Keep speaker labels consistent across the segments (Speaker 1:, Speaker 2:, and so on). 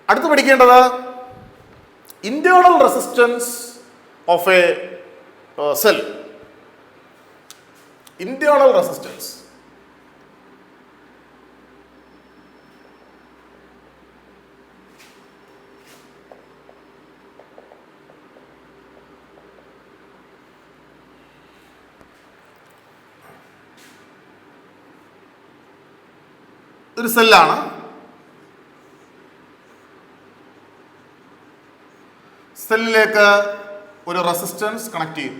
Speaker 1: അടുത്ത് പഠിക്കേണ്ടത് internal resistance of a cell. Internal resistance. ഒരു സെല്ലാണ്. സെല്ലിലേക്ക് ഒരു റെസിസ്റ്റൻസ് കണക്ട് ചെയ്യും.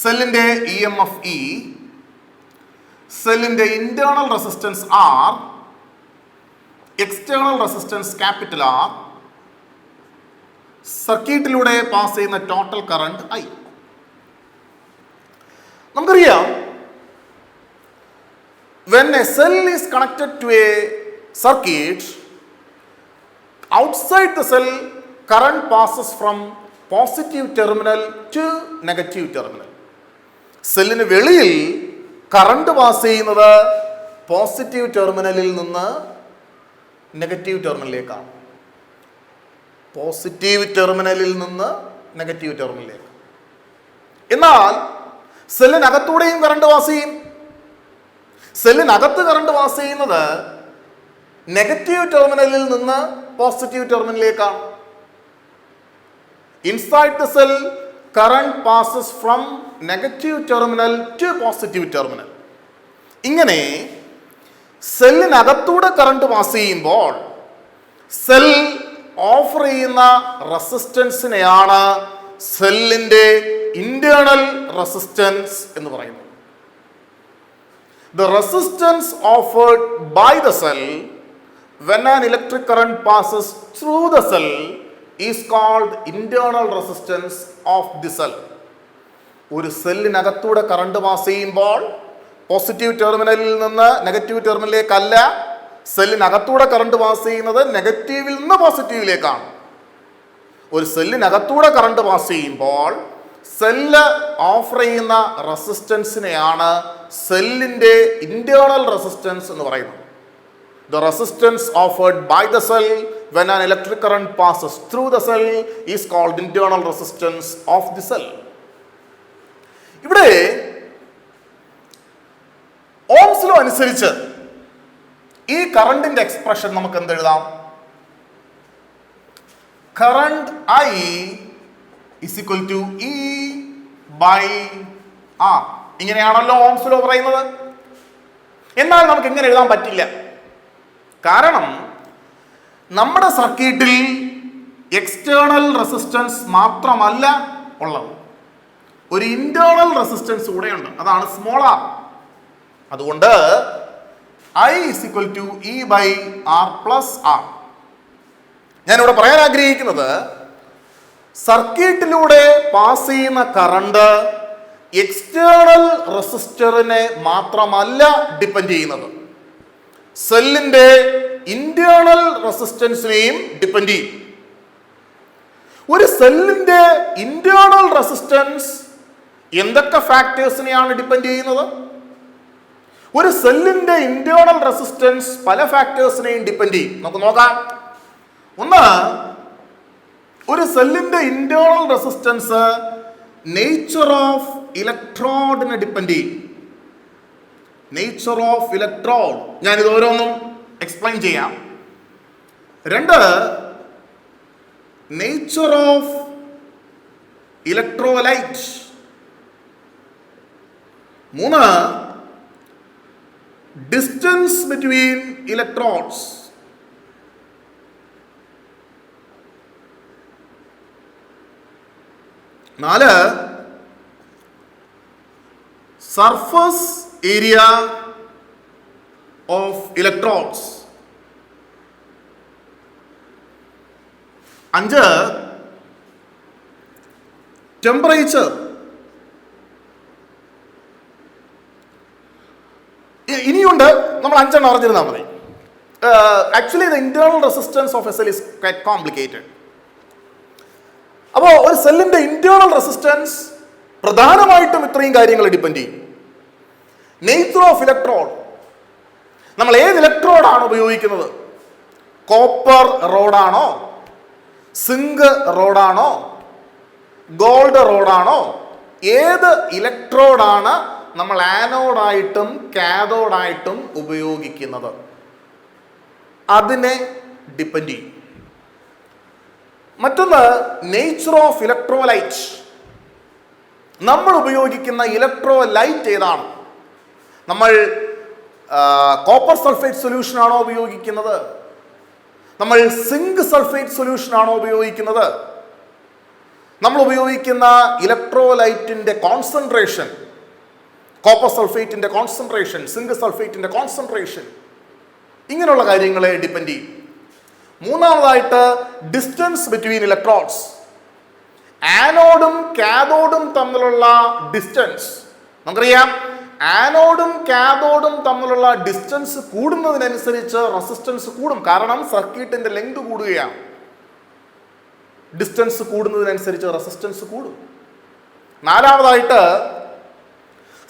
Speaker 1: സെല്ലിന്റെ EMF E, സെല്ലിന്റെ internal resistance R, external resistance capital R, സർക്യൂട്ടിലൂടെ പാസ് ചെയ്യുന്ന ടോട്ടൽ കറണ്ട് I. നമുക്കറിയാം, when a cell is connected to a circuit, outside the cell current passes from positive terminal to negative terminal. സെല്ലിന് വെളിയിൽ current pass ചെയ്യുന്നത് positive ടെർമിനലിൽ നിന്ന് negative ടെർമിനലിലേക്കാണ്. Positive ടെർമിനലിൽ നിന്ന് നെഗറ്റീവ് ടെർമിനലിലേക്ക്. എന്നാൽ സെല്ലിനകത്തൂടെയും കറണ്ട് പാസ് ചെയ്യും. സെല്ലിനകത്ത് കറണ്ട് പാസ് ചെയ്യുന്നത് നെഗറ്റീവ് ടെർമിനലിൽ നിന്ന് പോസിറ്റീവ് ടെർമിനലിലേക്കാണ്. Inside the cell current passes from negative terminal to positive terminal. ഇങ്ങനെ സെല്ലിനകത്തൂടെ കറണ്ട് പാസ് ചെയ്യുമ്പോൾ സെൽ ഓഫർ ചെയ്യുന്ന റെസിസ്റ്റൻസിനെയാണ് സെല്ലിന്റെ ഇന്റേണൽ റെസിസ്റ്റൻസ് എന്ന് പറയുന്നത്. The resistance offered by the cell when an electric current passes through the cell is called internal resistance of the cell. ഒരു സെല്ലിനകത്തൂടെ current pass ചെയ്യുമ്പോൾ പോസിറ്റീവ് ടെർമിനലിൽ നിന്ന് നെഗറ്റീവ് ടെർമിനലിലേക്കല്ല, സെല്ലിനകത്തൂടെ കറണ്ട് പാസ് ചെയ്യുന്നത് നെഗറ്റീവിൽ നിന്ന് പോസിറ്റീവിലേക്കാണ്. ഒരു സെല്ലിനകത്തൂടെ കറണ്ട് പാസ് ചെയ്യുമ്പോൾ സെല്ല് ഓഫർ ചെയ്യുന്ന റെസിസ്റ്റൻസിനെയാണ് സെല്ലിന്റെ ഇന്റേണൽ റെസിസ്റ്റൻസ് എന്ന് പറയുന്നത്. The resistance offered by the cell when an electric current passes through the cell is called internal resistance of the cell. ഇവിടെ ഓംസ് ലോ അനുസരിച്ച് ഈ കറണ്ടിന്റെ എക്സ്പ്രഷൻ നമുക്ക് എന്തെഴുതാം? Current I is equal to E by R. ഇങ്ങനെയാണല്ലോ Ohm's law പറയുന്നത്. എന്നാൽ നമുക്ക് ഇങ്ങനെ എഴുതാൻ പറ്റില്ല. കാരണം നമ്മുടെ സർക്യൂട്ടിൽ എക്സ്റ്റേണൽ റെസിസ്റ്റൻസ് മാത്രമല്ല ഉള്ളത്, ഒരു ഇന്റേണൽ റെസിസ്റ്റൻസ് കൂടെയുണ്ട്. അതാണ് സ്മോൾ r. അതുകൊണ്ട് I is equal to E by R plus R. ഞാനിവിടെ പറയാൻ ആഗ്രഹിക്കുന്നത്, സർക്യൂട്ടിലൂടെ പാസ് ചെയ്യുന്ന കറണ്ട് എക്സ്റ്റേണൽ റെസിസ്റ്ററിനെ മാത്രമല്ല ഡിപ്പെൻഡ് ചെയ്യുന്നത്, സെല്ലിന്റെ ഇന്റേണൽ റെസിസ്റ്റൻസിനെയും ഡിപ്പെൻഡ് ചെയ്യും. ഒരു സെല്ലിന്റെ ഇന്റേണൽ റെസിസ്റ്റൻസ് എന്തൊക്കെ ഫാക്ടേഴ്സിനെയാണ് ഡിപ്പെൻഡ് ചെയ്യുന്നത്? ഒരു സെല്ലിന്റെ ഇന്റേണൽ റെസിസ്റ്റൻസ് പല ഫാക്ടേഴ്സിനെയും ഡിപ്പെൻഡ് ചെയ്യും. നമുക്ക് നോക്കാം. ഒന്ന്, ഒരു സെല്ലിന്റെ ഇന്റേണൽ റെസിസ്റ്റൻസ് നേച്ചർ ഓഫ് ഇലക്ട്രോഡിനെ ഡിപ്പെൻഡ് ചെയ്യും. നേച്ചർ ഓഫ് ഇലക്ട്രോഡ്, ഞാനിത് ഓരോന്നും എക്സ്പ്ലെയിൻ ചെയ്യാം. രണ്ട്, നേച്ചർ ഓഫ് ഇലക്ട്രോലൈറ്റ്. മൂന്ന്, ഡിസ്റ്റൻസ് ബിറ്റ്വീൻ ഇലക്ട്രോഡ്സ്. നാല്, സർഫസ് ഏരിയ ഓഫ് ഇലക്ട്രോഡ്സ്. അഞ്ച്, ടെമ്പറേച്ചർ. ഇനിയുണ്ട്, നമ്മൾ അഞ്ചെണ്ണം അറിഞ്ഞിരുന്നാൽ മതി. Actually the internal resistance of a cell is quite complicated. അപ്പോൾ ഒരു സെല്ലിന്റെ ഇന്റേണൽ റെസിസ്റ്റൻസ് പ്രധാനമായിട്ടും ഇത്രയും കാര്യങ്ങൾ ഡിപ്പെൻഡ് ചെയ്യും. നേച്ചർ ഓഫ് ഇലക്ട്രോഡ്, നമ്മൾ ഏത് ഇലക്ട്രോഡാണ് ഉപയോഗിക്കുന്നത്? കോപ്പർ റോഡാണോ, സിങ്ക് റോഡാണോ, ഗോൾഡ് റോഡാണോ? ഏത് ഇലക്ട്രോഡാണ് നമ്മൾ ആനോഡായിട്ടും കാഥോഡായിട്ടും ഉപയോഗിക്കുന്നത്? അതിനെ ഡിപ്പെൻഡ് ചെയ്യും. മറ്റൊന്ന് നേച്ചർ ഓഫ് ഇലക്ട്രോലൈറ്റ്. നമ്മൾ ഉപയോഗിക്കുന്ന ഇലക്ട്രോലൈറ്റ് ഏതാണ്? നമ്മൾ കോപ്പർ സൾഫേറ്റ് സൊല്യൂഷൻ ആണോ ഉപയോഗിക്കുന്നത്? നമ്മൾ സിങ്ക് സൾഫേറ്റ് സൊല്യൂഷൻ ആണോ ഉപയോഗിക്കുന്നത്? നമ്മൾ ഉപയോഗിക്കുന്ന ഇലക്ട്രോലൈറ്റിന്റെ കോൺസെൻട്രേഷൻ, കോപ്പർ സൾഫേറ്റിന്റെ കോൺസെൻട്രേഷൻ, സിങ്ക് സൾഫേറ്റിന്റെ കോൺസെൻട്രേഷൻ, ഇങ്ങനെയുള്ള കാര്യങ്ങളെ ഡിപ്പെൻഡ് ചെയ്യും. മൂന്നാമതായിട്ട് ഡിസ്റ്റൻസ് ബിറ്റ്വീൻ ഇലക്ട്രോഡ്സ്. ആനോഡും കാഥോഡും തമ്മിലുള്ള ഡിസ്റ്റൻസ് നമുക്കറിയാം. ആനോഡും കാഥോഡും തമ്മിലുള്ള ഡിസ്റ്റൻസ് കൂടുന്നതിനനുസരിച്ച് റെസിസ്റ്റൻസ് കൂടും. കാരണം സർക്യൂട്ടിന്റെ ലെങ്ത് കൂടുകയാണ്. ഡിസ്റ്റൻസ് കൂടുന്നതിനനുസരിച്ച് റെസിസ്റ്റൻസ് കൂടും. നാലാമതായിട്ട്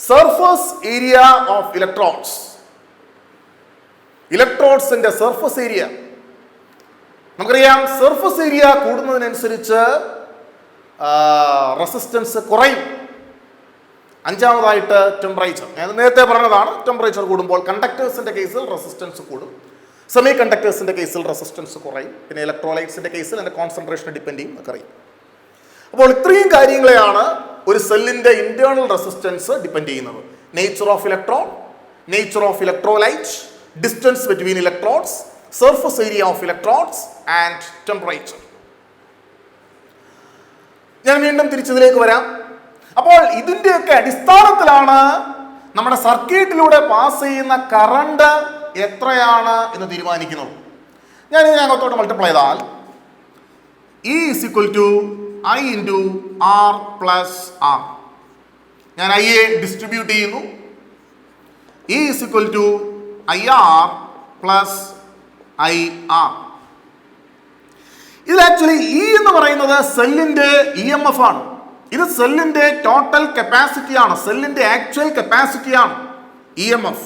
Speaker 1: സർഫസ് ഏരിയ ഓഫ് ഇലക്ട്രോഡ്സ്. ഇലക്ട്രോഡ്സിന്റെ സർഫസ് ഏരിയ നമുക്കറിയാം. സർഫസ് ഏരിയ കൂടുന്നതിനനുസരിച്ച് റെസിസ്റ്റൻസ് കുറയും. അഞ്ചാമതായിട്ട് ടെമ്പറേച്ചർ. ഞാൻ നേരത്തെ പറഞ്ഞതാണ്, ടെമ്പറേച്ചർ കൂടുമ്പോൾ കണ്ടക്ടേഴ്സിന്റെ കേസിൽ റെസിസ്റ്റൻസ് കൂടും, സെമി കണ്ടക്ടേഴ്സിന്റെ കേസിൽ റെസിസ്റ്റൻസ് കുറയും. പിന്നെ ഇലക്ട്രോലൈറ്റ്സിന്റെ കേസിൽ അതിന്റെ കോൺസെൻട്രേഷൻ ഡിപ്പെൻഡ് ചെയ്യും, ഒക്കെ അറിയും. അപ്പോൾ ഇത്രയും കാര്യങ്ങളെയാണ് ഒരു സെല്ലിന്റെ ഇന്റേണൽ റെസിസ്റ്റൻസ് ഡിപ്പെൻഡ് ചെയ്യുന്നത്. Nature of electron, nature of electrolyte, distance between electrodes, surface area of electrodes and temperature. ഞാൻ വീണ്ടും തിരിച്ചതിലേക്ക് വരാം. അപ്പോൾ ഇതിൻ്റെയൊക്കെ അടിസ്ഥാനത്തിലാണ് നമ്മുടെ സർക്യൂട്ടിലൂടെ പാസ് ചെയ്യുന്ന കറണ്ട് എത്രയാണ് എന്ന് തീരുമാനിക്കുന്നത്. ഞാൻ ഇതിനകത്തോട്ട് മൾട്ടിപ്ലൈ ചെയ്താൽ E is equal to I into R plus R. ഞാൻ I യെ ഡിസ്ട്രിബ്യൂട്ട് ചെയ്യുന്നു. E is equal to IR plus IR. ഇതിൽ ആക്ച്വലി E എന്ന് പറയുന്നത് സെല്ലിന്റെ EMF ആണ്. ഇത് സെല്ലിന്റെ ടോട്ടൽ കപ്പാസിറ്റിയാണ്, സെല്ലിന്റെ actual കപ്പാസിറ്റിയാണ്. EMF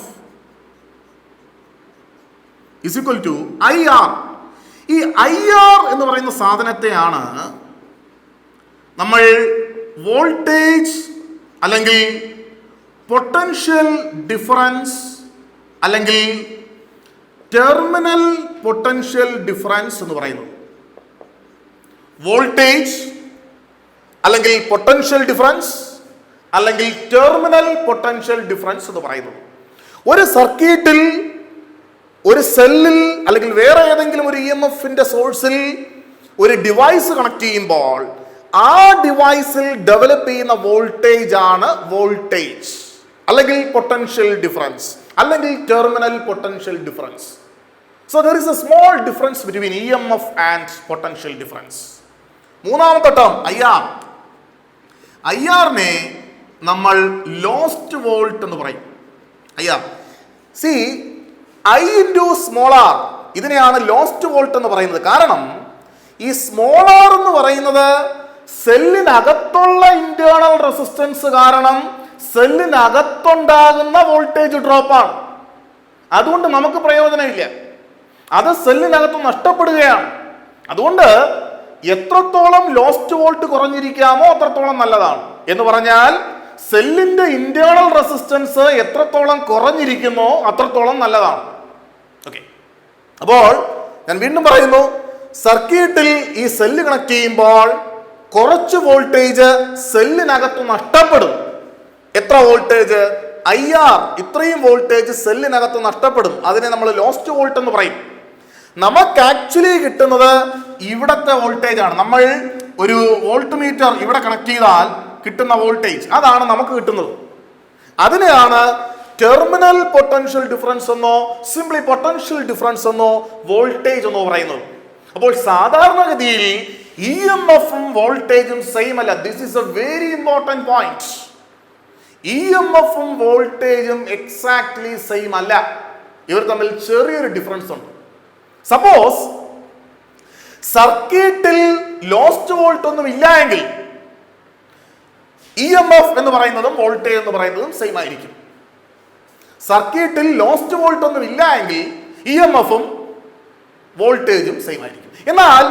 Speaker 1: is equal to IR. ഈ IR എന്ന് പറയുന്ന സാധനത്തെയാണ് നമ്മൾ വോൾട്ടേജ് അല്ലെങ്കിൽ പൊട്ടൻഷ്യൽ ഡിഫറൻസ് അല്ലെങ്കിൽ ടെർമിനൽ പൊട്ടൻഷ്യൽ ഡിഫറൻസ് എന്ന് പറയുന്നത്. വോൾട്ടേജ് അല്ലെങ്കിൽ പൊട്ടൻഷ്യൽ ഡിഫറൻസ് അല്ലെങ്കിൽ ടെർമിനൽ പൊട്ടൻഷ്യൽ ഡിഫറൻസ് എന്ന് പറയുന്നത്. ഒരു സർക്യൂട്ടിൽ, ഒരു സെല്ലിൽ അല്ലെങ്കിൽ വേറെ ഏതെങ്കിലും ഒരു EMFന്റെ സോഴ്സിൽ ഒരു ഡിവൈസ് കണക്ട് ചെയ്യുമ്പോൾ ആ ഡിവൈസിൽ ഡെവലപ്പ് ചെയ്യുന്ന വോൾട്ടേജ് ആണ് വോൾട്ടേജ് അല്ലെങ്കിൽ പൊട്ടൻഷ്യൽ ഡിഫറൻസ് അല്ലെങ്കിൽ terminal potential difference. So there is A small difference between EMF and potential difference. മൂന്നാമത്തെ ടേം IR. IR-നെ നമ്മൾ ലോസ്റ്റ് വോൾട്ട് എന്ന് പറയും. IR C I into small r, ഇതിനെയാണ് ലോസ്റ്റ് വോൾട്ട് എന്ന് പറയുന്നത്. കാരണം ഈ സ്മോൾ r എന്ന് പറയുന്നത് സെല്ലിനകത്തുള്ള ഇന്റേണൽ റെസിസ്റ്റൻസ് കാരണം സെല്ലിനകത്തുണ്ടാകുന്ന വോൾട്ടേജ് ഡ്രോപ്പാണ്. അതുകൊണ്ട് നമുക്ക് പ്രയോജനമില്ല, അത് സെല്ലിനകത്ത് നഷ്ടപ്പെടുകയാണ്. അതുകൊണ്ട് എത്രത്തോളം ലോസ്റ്റ് വോൾട്ട് കുറഞ്ഞിരിക്കാമോ അത്രത്തോളം നല്ലതാണ്. എന്ന് പറഞ്ഞാൽ സെല്ലിന്റെ ഇന്റേണൽ റെസിസ്റ്റൻസ് എത്രത്തോളം കുറഞ്ഞിരിക്കുന്നോ അത്രത്തോളം നല്ലതാണ്. ഓക്കെ, അപ്പോൾ ഞാൻ വീണ്ടും പറയുന്നു, സർക്യൂട്ടിൽ ഈ സെല്ല് കണക്ട് ചെയ്യുമ്പോൾ കുറച്ച് വോൾട്ടേജ് സെല്ലിനകത്ത് നഷ്ടപ്പെടും. എത്ര വോൾട്ടേജ്? IR. ഇത്രയും വോൾട്ടേജ് സെല്ലിനകത്ത് നഷ്ടപ്പെടും. അതിനെ നമ്മൾ ലോസ്റ്റ് വോൾട്ട് എന്ന് പറയും. നമുക്ക് ആക്ച്വലി കിട്ടുന്നത് ഇവിടത്തെ വോൾട്ടേജ് ആണ്. നമ്മൾ ഒരു വോൾട്ട് മീറ്റർ ഇവിടെ കണക്ട് ചെയ്താൽ കിട്ടുന്ന വോൾട്ടേജ്, അതാണ് നമുക്ക് കിട്ടുന്നത്. അതിനെയാണ് ടെർമിനൽ പൊട്ടൻഷ്യൽ ഡിഫറൻസ് എന്നോ സിംപ്ലി പൊട്ടൻഷ്യൽ ഡിഫറൻസ് എന്നോ വോൾട്ടേജ് എന്നോ പറയുന്നത്. അപ്പോൾ സാധാരണഗതിയിൽ EMF-ഉം വോൾട്ടേജും സെയിം അല്ല. This is a very important point. EMF-ഉം വോൾട്ടേജും എക്സാക്ട്ലി സെയിം അല്ല. ഇവർ തമ്മിൽ ചെറിയൊരു ഡിഫറൻസ് ഉണ്ട്. സപ്പോസ് സർക്യൂട്ടിൽ ലോസ്റ്റ് വോൾട്ട് ഒന്നും ഇല്ല എങ്കിൽ EMF എന്ന് പറയുന്നതും വോൾട്ടേജ് എന്ന് പറയുന്നതും സെയിം ആയിരിക്കും. സർക്യൂട്ടിൽ ലോസ്റ്റ് വോൾട്ട് ഒന്നും ഇല്ല എങ്കിൽ ഇ എം എഫും വോൾട്ടേജും സെയിം ആയിരിക്കും. എന്നാൽ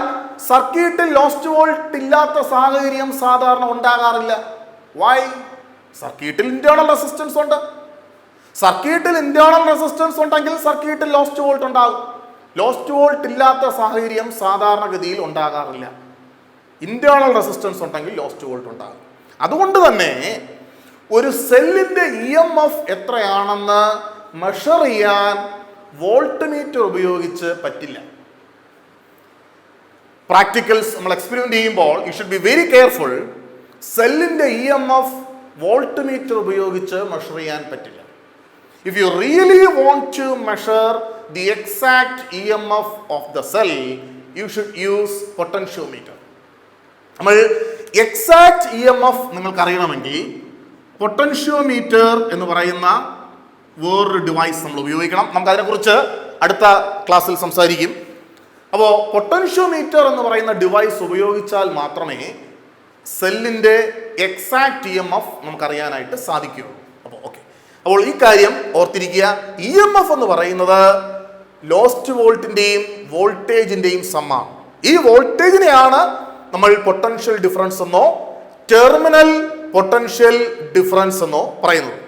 Speaker 1: സർക്യൂട്ടിൽ ലോസ്റ്റ് വോൾട്ട് ഇല്ലാത്ത സാഹചര്യം സാധാരണ ഉണ്ടാകാറില്ല. വൈ? സർക്യൂട്ടിൽ ഇന്റേണൽ റെസിസ്റ്റൻസ് ഉണ്ട്. സർക്യൂട്ടിൽ ഇന്റേണൽ റെസിസ്റ്റൻസ് ഉണ്ടെങ്കിൽ സർക്യൂട്ടിൽ ലോസ്റ്റ് വോൾട്ട് ഉണ്ടാകും. ലോസ്റ്റ് വോൾട്ട് ഇല്ലാത്ത സാഹചര്യം സാധാരണഗതിയിൽ ഉണ്ടാകാറില്ല. ഇന്റേണൽ റെസിസ്റ്റൻസ് ഉണ്ടെങ്കിൽ ലോസ്റ്റ് വോൾട്ട് ഉണ്ടാകും. അതുകൊണ്ട് തന്നെ ഒരു സെല്ലിന്റെ ഇ എം എഫ് എത്രയാണെന്ന് മെഷർ ചെയ്യാൻ വോൾട്ട് മീറ്റർ ഉപയോഗിച്ച് പറ്റില്ല. പ്രാക്ടിക്കൽസ് നമ്മൾ എക്സ്പെരിമെന്റ് ചെയ്യുമ്പോൾ you should be very careful. സെല്ലിന്റെ E M F voltmeter ഉപയോഗിച്ച് മെഷർ ചെയ്യാൻ പറ്റില്ല. If you really want to measure the exact E M F of the cell, you should use potentiometer. നമ്മൾ exact E M F നിങ്ങൾക്ക് അറിയണമെങ്കിൽ potentiometer എന്ന് പറയുന്ന വേറൊരു ഡിവൈസ് നമ്മൾ ഉപയോഗിക്കണം. നമുക്ക് അതിനെക്കുറിച്ച് അടുത്ത ക്ലാസ്സിൽ സംസാരിക്കും. അപ്പോൾ പൊട്ടൻഷ്യോമീറ്റർ എന്ന് പറയുന്ന ഡിവൈസ് ഉപയോഗിച്ചാൽ മാത്രമേ സെല്ലിൻ്റെ എക്സാക്ട് ഇ എം എഫ് നമുക്കറിയാനായിട്ട് സാധിക്കുകയുള്ളൂ. അപ്പോൾ ഈ കാര്യം ഓർത്തിരിക്കുക. ഇ എം എഫ് എന്ന് പറയുന്നത് ലോസ്റ്റ് വോൾട്ടിൻ്റെയും വോൾട്ടേജിൻ്റെയും സമ്മാണ്. ഈ വോൾട്ടേജിനെയാണ് നമ്മൾ പൊട്ടൻഷ്യൽ ഡിഫറൻസ് എന്നോ ടെർമിനൽ പൊട്ടൻഷ്യൽ ഡിഫറൻസ് എന്നോ പറയുന്നത്.